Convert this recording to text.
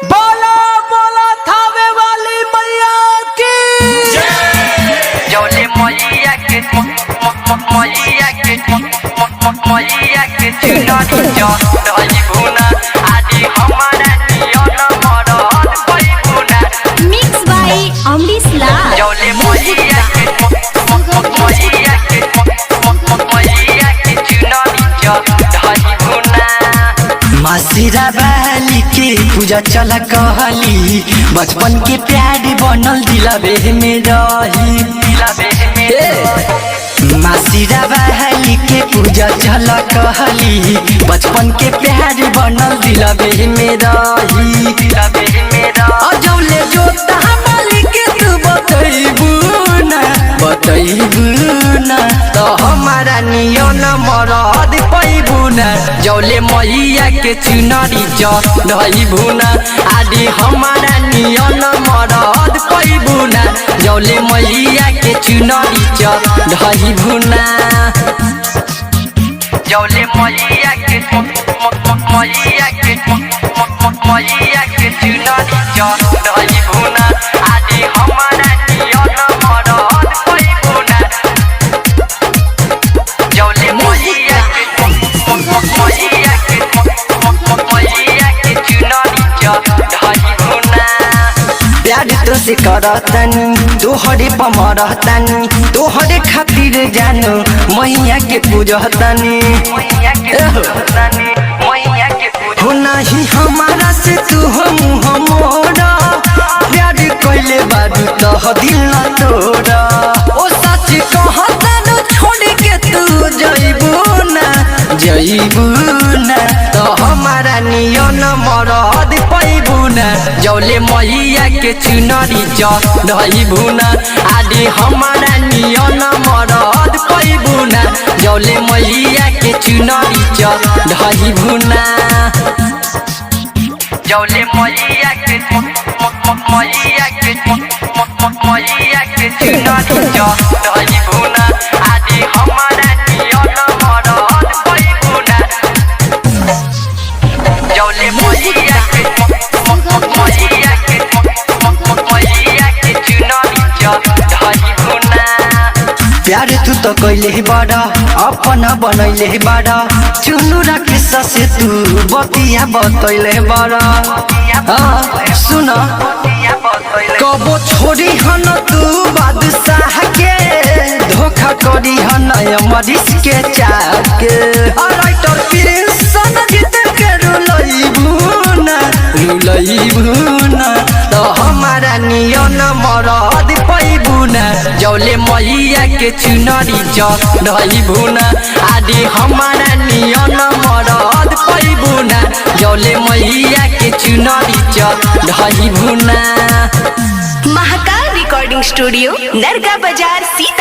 बोला बोला थावे वाली मैया की जौले मैया के चुनरी जो दही भुना आदि हमारा नियन मरद कोई भुना मिक्स बाय अमरीश लाल। जौले मैया के चुनरी जो दही भुना मासिरा बाली के पूजा चला कहली बचपन के प्यार बनल दिलबे में रही मासिरा बाली के पूजा चला कहली बचपन के प्यार बनल दिलबे में रही जौले जोता माली के तू बतैबू ना तो हमारा नियन मरद पैबू ना जौले मैया के चुनरी जो दही भुना आदि हमारा नियन मरद पैबू ना जौले मैया के चुनरी जो दही भुना जौले मैया के चुनरी जो दही भुना आदि हमारा नियन मरद कोई भुना जौले मैया के चुनरी जो दही भुना प्यार तो से करतनी तोहरे पमरतनी तोहरे खातिर जानो मैया के पूजतनी हो नहीं हमारा से तू हम मोरा प्यार कैले बारू तो दिल न तोरा ओ सच कहतन छोड़ के तू जइबू ना तो हमारा नियन मरद पैबू ना जौले मैया के चुनरी जो दही भुना आदि हमारा नियन मरद पैबू ना जौले मैया के चुनरी जो दही भुना जौले मैया के चुनरी जो दही भुना आदि हमारा नियन मरद कोई भुना जौले मैया के चुनरी जो दही भुना प्यार तू तो कैले बड़ा अपना बनैले बड़ा चुनु राखे से तू बतिया बतैले बड़ा सुन कबो छोड़ी हन तू बादशाह के धोखा करी हन अमरीश के चाके राइटर प्रिंस जीत के रुलैबू ना तो हमारा नियन मरद पैबू ना जौले मैया के चुनरी जो दही भुना आदि हमारा नियन मरद पैबू ना जौले मैया के चुनरी जो दही भुना। महाकाल रिकॉर्डिंग स्टूडियो नरगा बाजार सीता।